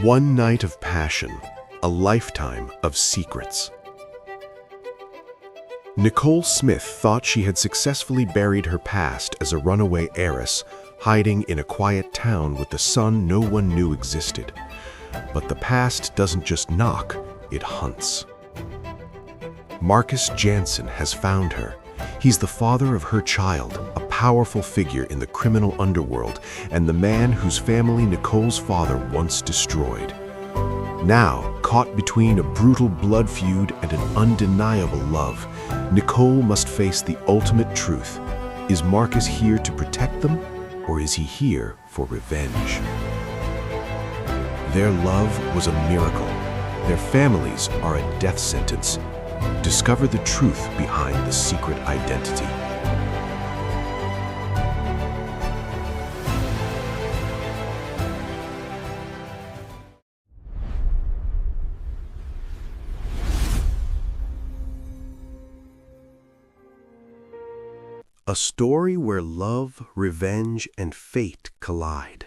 One night of passion, a lifetime of secrets. Nicole Smith thought she had successfully buried her past as a runaway heiress, hiding in a quiet town with the son no one knew existed. But the past doesn't just knock, it hunts. Marcus Jansen has found her. He's the father of her child, a powerful figure in the criminal underworld, and the man whose family Nicole's father once destroyed. Now, caught between a brutal blood feud and an undeniable love, Nicole must face the ultimate truth. Is Marcus here to protect them, or is he here for revenge? Their love was a miracle. Their families are a death sentence. Discover the truth behind the secret identity. A story where love, revenge, and fate collide.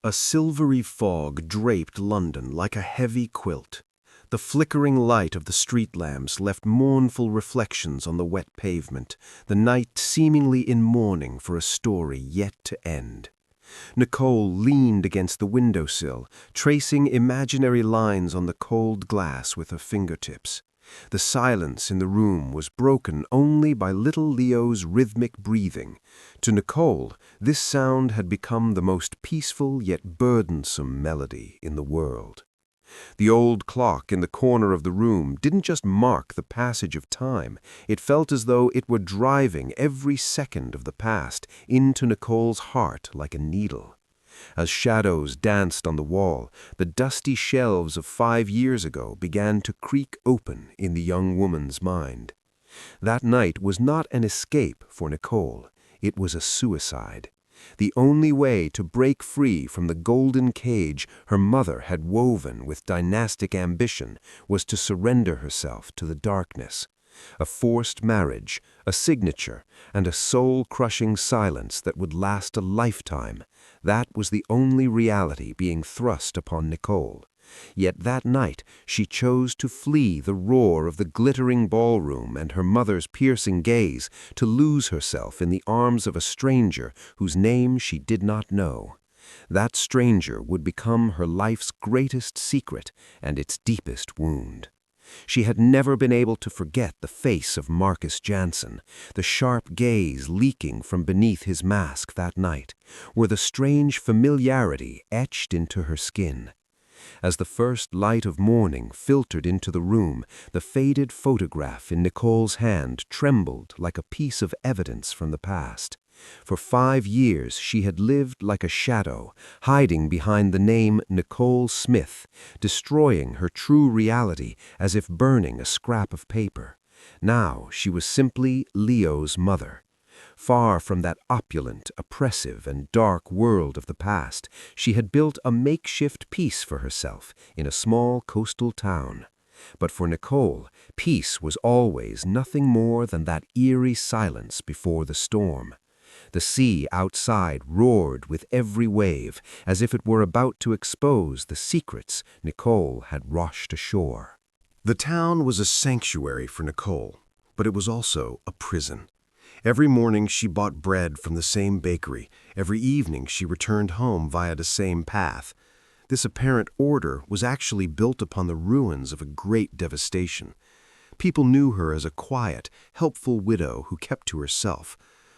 A silvery fog draped London like a heavy quilt. The flickering light of the street lamps left mournful reflections on the wet pavement, the night seemingly in mourning for a story yet to end. Nicole leaned against the windowsill, tracing imaginary lines on the cold glass with her fingertips. The silence in the room was broken only by little Leo's rhythmic breathing. To Nicole, this sound had become the most peaceful yet burdensome melody in the world. The old clock in the corner of the room didn't just mark the passage of time, it felt as though it were driving every second of the past into Nicole's heart like a needle. As shadows danced on the wall, the dusty shelves of 5 years ago began to creak open in the young woman's mind. That night was not an escape for Nicole, it was a suicide. The only way to break free from the golden cage her mother had woven with dynastic ambition was to surrender herself to the darkness. A forced marriage, a signature, and a soul-crushing silence that would last a lifetime. That was the only reality being thrust upon Nicole. Yet that night she chose to flee the roar of the glittering ballroom and her mother's piercing gaze, to lose herself in the arms of a stranger whose name she did not know. That stranger would become her life's greatest secret and its deepest wound. She had never been able to forget the face of Marcus Jansen, the sharp gaze leaking from beneath his mask that night, where the strange familiarity etched into her skin. As the first light of morning filtered into the room, the faded photograph in Nicole's hand trembled like a piece of evidence from the past. For 5 years she had lived like a shadow, hiding behind the name Nicole Smith, destroying her true reality as if burning a scrap of paper. Now she was simply Leo's mother. Far from that opulent, oppressive, and dark world of the past, she had built a makeshift peace for herself in a small coastal town. But for Nicole, peace was always nothing more than that eerie silence before the storm. The sea outside roared with every wave, as if it were about to expose the secrets Nicole had washed ashore. The town was a sanctuary for Nicole, but it was also a prison. Every morning she bought bread from the same bakery. Every evening she returned home via the same path. This apparent order was actually built upon the ruins of a great devastation. People knew her as a quiet, helpful widow who kept to herself.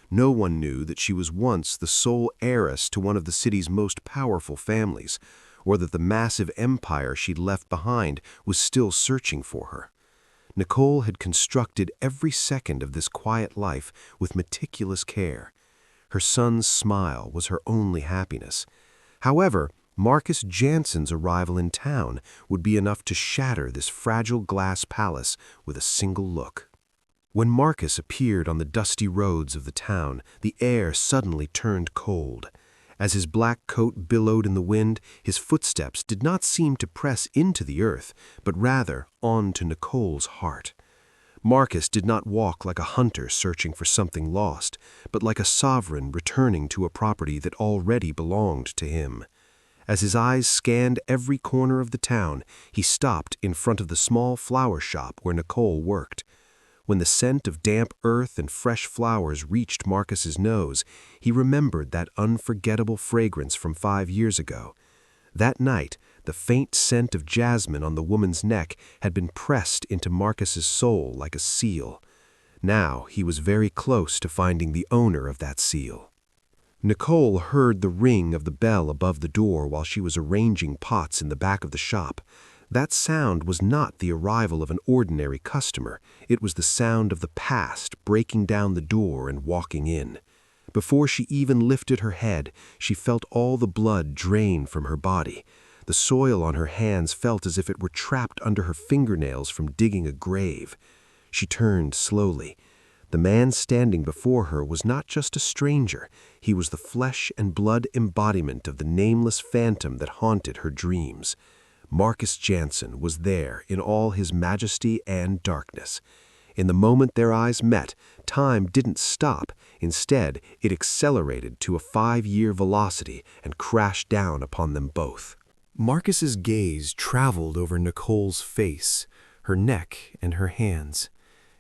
No one knew that she was once the sole heiress to one of the city's most powerful families, or that the massive empire she'd left behind was still searching for her. Nicole had constructed every second of this quiet life with meticulous care. Her son's smile was her only happiness. However, Marcus Jansen's arrival in town would be enough to shatter this fragile glass palace with a single look. When Marcus appeared on the dusty roads of the town, the air suddenly turned cold. As his black coat billowed in the wind, his footsteps did not seem to press into the earth, but rather onto Nicole's heart. Marcus did not walk like a hunter searching for something lost, but like a sovereign returning to a property that already belonged to him. As his eyes scanned every corner of the town, he stopped in front of the small flower shop where Nicole worked. When the scent of damp earth and fresh flowers reached Marcus's nose, he remembered that unforgettable fragrance from 5 years ago. That night, the faint scent of jasmine on the woman's neck had been pressed into Marcus's soul like a seal. Now he was very close to finding the owner of that seal. Nicole heard the ring of the bell above the door while she was arranging pots in the back of the shop. That sound was not the arrival of an ordinary customer. It was the sound of the past breaking down the door and walking in. Before she even lifted her head, she felt all the blood drain from her body. The soil on her hands felt as if it were trapped under her fingernails from digging a grave. She turned slowly. The man standing before her was not just a stranger. He was the flesh and blood embodiment of the nameless phantom that haunted her dreams. Marcus Jansen was there in all his majesty and darkness. In the moment their eyes met, time didn't stop. Instead, it accelerated to a 5-year velocity and crashed down upon them both. Marcus's gaze traveled over Nicole's face, her neck, and her hands.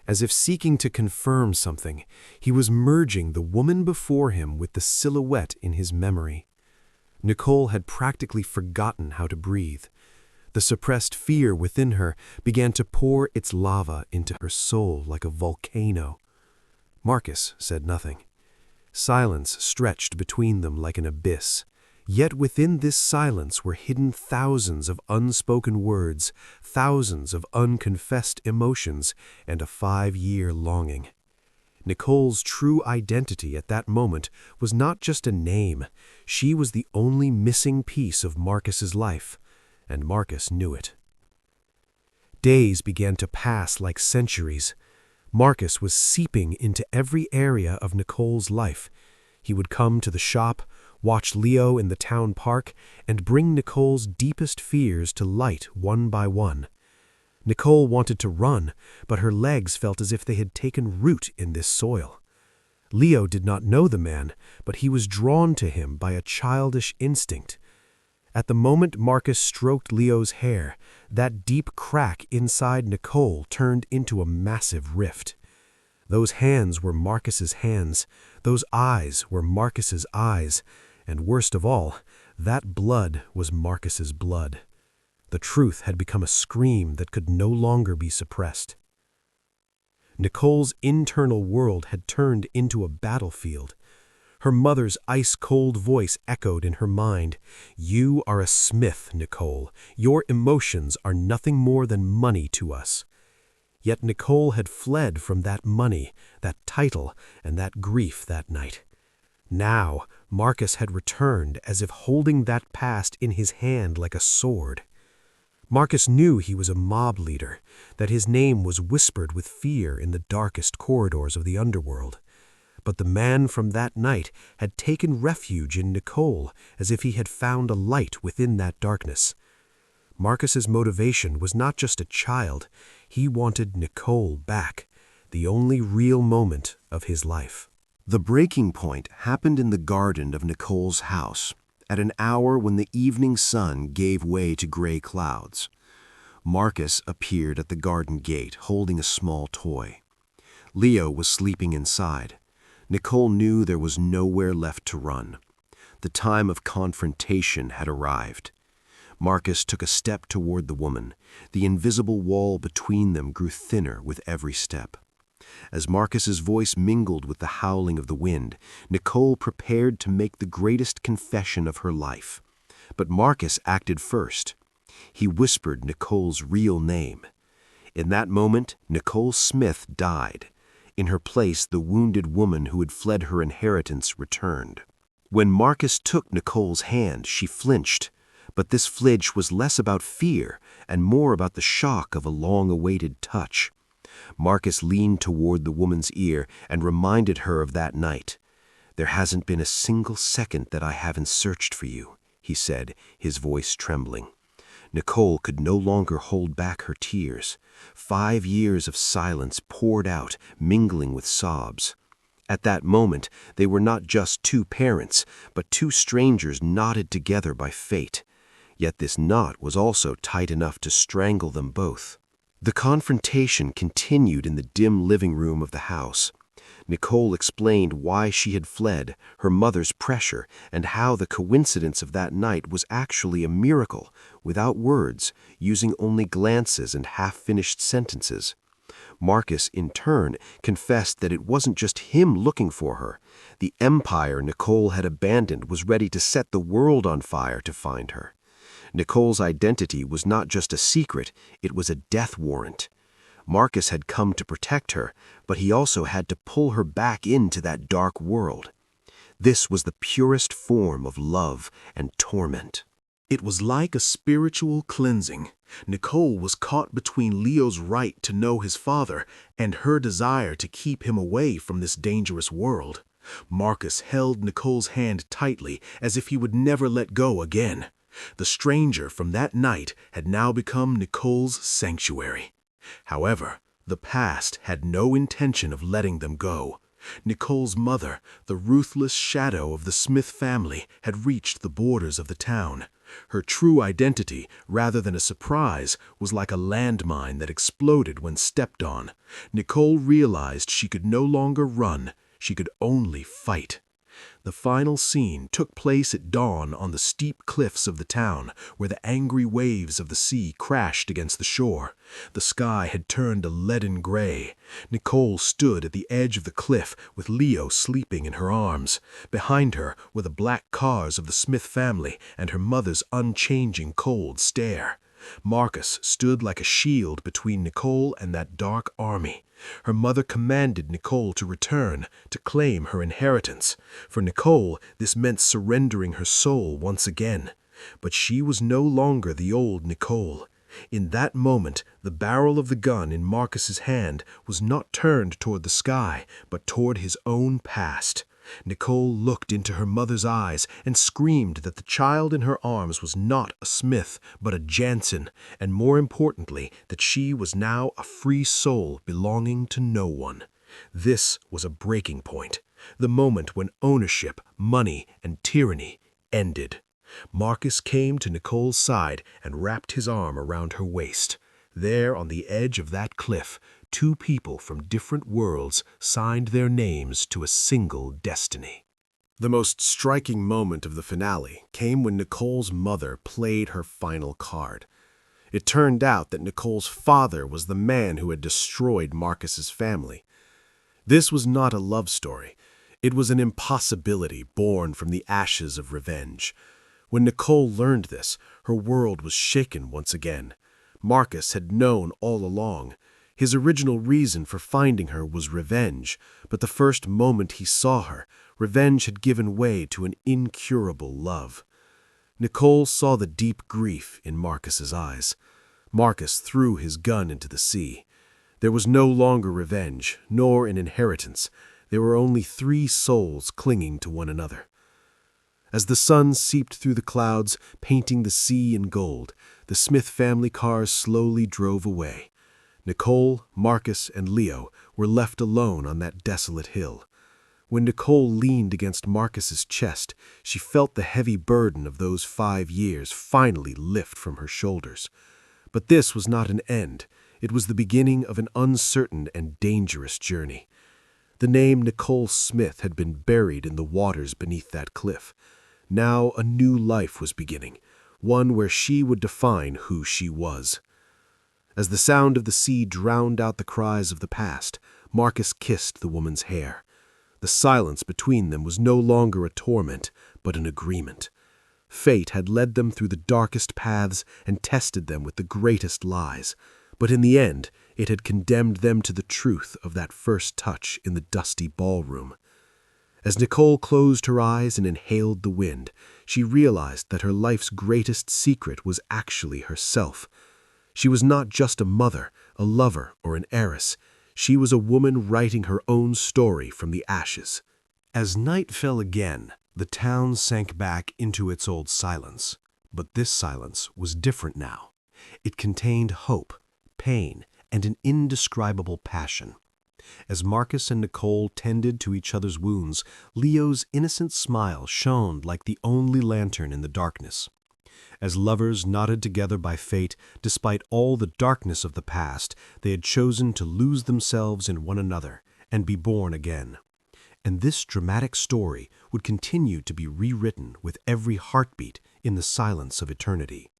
As if seeking to confirm something, he was merging the woman before him with the silhouette in his memory. Nicole had practically forgotten how to breathe. The suppressed fear within her began to pour its lava into her soul like a volcano. Marcus said nothing. Silence stretched between them like an abyss. Yet within this silence were hidden thousands of unspoken words, thousands of unconfessed emotions, and a 5-year longing. Nicole's true identity at that moment was not just a name. She was the only missing piece of Marcus's life, and Marcus knew it. Days began to pass like centuries. Marcus was seeping into every area of Nicole's life. He would come to the shop, watch Leo in the town park, and bring Nicole's deepest fears to light one by one. Nicole wanted to run, but her legs felt as if they had taken root in this soil. Leo did not know the man, but he was drawn to him by a childish instinct. At the moment Marcus stroked Leo's hair, that deep crack inside Nicole turned into a massive rift. Those hands were Marcus's hands, those eyes were Marcus's eyes, and worst of all, that blood was Marcus's blood. The truth had become a scream that could no longer be suppressed. Nicole's internal world had turned into a battlefield. Her mother's ice-cold voice echoed in her mind. "You are a smith, Nicole. Your emotions are nothing more than money to us." Yet Nicole had fled from that money, that title, and that grief that night. Now, Marcus had returned as if holding that past in his hand like a sword. Marcus knew he was a mob leader, that his name was whispered with fear in the darkest corridors of the underworld. But the man from that night had taken refuge in Nicole as if he had found a light within that darkness. Marcus's motivation was not just a child. He wanted Nicole back, the only real moment of his life. The breaking point happened in the garden of Nicole's house, at an hour when the evening sun gave way to gray clouds. Marcus appeared at the garden gate holding a small toy. Leo was sleeping inside. Nicole knew there was nowhere left to run. The time of confrontation had arrived. Marcus took a step toward the woman. The invisible wall between them grew thinner with every step. As Marcus's voice mingled with the howling of the wind, Nicole prepared to make the greatest confession of her life. But Marcus acted first. He whispered Nicole's real name. In that moment, Nicole Smith died. In her place, the wounded woman who had fled her inheritance returned. When Marcus took Nicole's hand, she flinched. But this flinch was less about fear and more about the shock of a long-awaited touch. Marcus leaned toward the woman's ear and reminded her of that night. "There hasn't been a single second that I haven't searched for you," he said, his voice trembling. Nicole could no longer hold back her tears. 5 years of silence poured out, mingling with sobs. At that moment, they were not just two parents, but two strangers knotted together by fate. Yet this knot was also tight enough to strangle them both. The confrontation continued in the dim living room of the house. Nicole explained why she had fled, her mother's pressure, and how the coincidence of that night was actually a miracle, without words, using only glances and half-finished sentences. Marcus, in turn, confessed that it wasn't just him looking for her. The empire Nicole had abandoned was ready to set the world on fire to find her. Nicole's identity was not just a secret, it was a death warrant. Marcus had come to protect her, but he also had to pull her back into that dark world. This was the purest form of love and torment. It was like a spiritual cleansing. Nicole was caught between Leo's right to know his father and her desire to keep him away from this dangerous world. Marcus held Nicole's hand tightly as if he would never let go again. The stranger from that night had now become Nicole's sanctuary. However, the past had no intention of letting them go. Nicole's mother, the ruthless shadow of the Smith family, had reached the borders of the town. Her true identity, rather than a surprise, was like a landmine that exploded when stepped on. Nicole realized she could no longer run, she could only fight. The final scene took place at dawn on the steep cliffs of the town, where the angry waves of the sea crashed against the shore. The sky had turned a leaden gray. Nicole stood at the edge of the cliff with Leo sleeping in her arms. Behind her were the black cars of the Smith family and her mother's unchanging cold stare. Marcus stood like a shield between Nicole and that dark army. Her mother commanded Nicole to return, to claim her inheritance. For Nicole, this meant surrendering her soul once again. But she was no longer the old Nicole. In that moment, the barrel of the gun in Marcus's hand was not turned toward the sky, but toward his own past. Nicole looked into her mother's eyes and screamed that the child in her arms was not a Smith, but a Jansen, and more importantly, that she was now a free soul belonging to no one. This was a breaking point, the moment when ownership, money, and tyranny ended. Marcus came to Nicole's side and wrapped his arm around her waist. There, on the edge of that cliff, two people from different worlds signed their names to a single destiny. The most striking moment of the finale came when Nicole's mother played her final card. It turned out that Nicole's father was the man who had destroyed Marcus's family. This was not a love story. It was an impossibility born from the ashes of revenge. When Nicole learned this, her world was shaken once again. Marcus had known all along. His original reason for finding her was revenge, but the first moment he saw her, revenge had given way to an incurable love. Nicole saw the deep grief in Marcus's eyes. Marcus threw his gun into the sea. There was no longer revenge, nor an inheritance. There were only three souls clinging to one another. As the sun seeped through the clouds, painting the sea in gold, the Smith family cars slowly drove away. Nicole, Marcus, and Leo were left alone on that desolate hill. When Nicole leaned against Marcus's chest, she felt the heavy burden of those 5 years finally lift from her shoulders. But this was not an end. It was the beginning of an uncertain and dangerous journey. The name Nicole Smith had been buried in the waters beneath that cliff. Now a new life was beginning, one where she would define who she was. As the sound of the sea drowned out the cries of the past, Marcus kissed the woman's hair. The silence between them was no longer a torment, but an agreement. Fate had led them through the darkest paths and tested them with the greatest lies, but in the end, it had condemned them to the truth of that first touch in the dusty ballroom. As Nicole closed her eyes and inhaled the wind, she realized that her life's greatest secret was actually herself. She was not just a mother, a lover, or an heiress. She was a woman writing her own story from the ashes. As night fell again, the town sank back into its old silence. But this silence was different now. It contained hope, pain, and an indescribable passion. As Marcus and Nicole tended to each other's wounds, Leo's innocent smile shone like the only lantern in the darkness. As lovers knotted together by fate, despite all the darkness of the past, they had chosen to lose themselves in one another and be born again. And this dramatic story would continue to be rewritten with every heartbeat in the silence of eternity.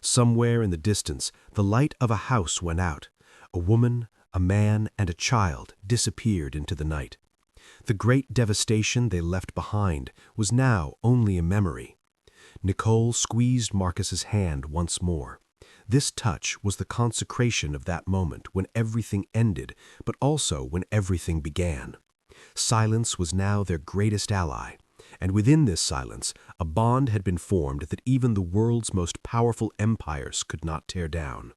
Somewhere in the distance, the light of a house went out. A woman, a man, and a child disappeared into the night. The great devastation they left behind was now only a memory. Nicole squeezed Marcus's hand once more. This touch was the consecration of that moment when everything ended, but also when everything began. Silence was now their greatest ally, and within this silence, a bond had been formed that even the world's most powerful empires could not tear down.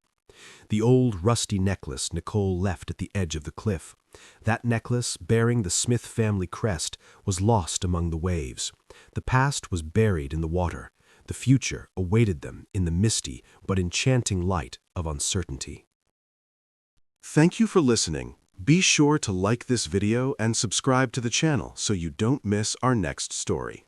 The old rusty necklace Nicole left at the edge of the cliff. That necklace, bearing the Smith family crest, was lost among the waves. The past was buried in the water. The future awaited them in the misty but enchanting light of uncertainty. Thank you for listening. Be sure to like this video and subscribe to the channel so you don't miss our next story.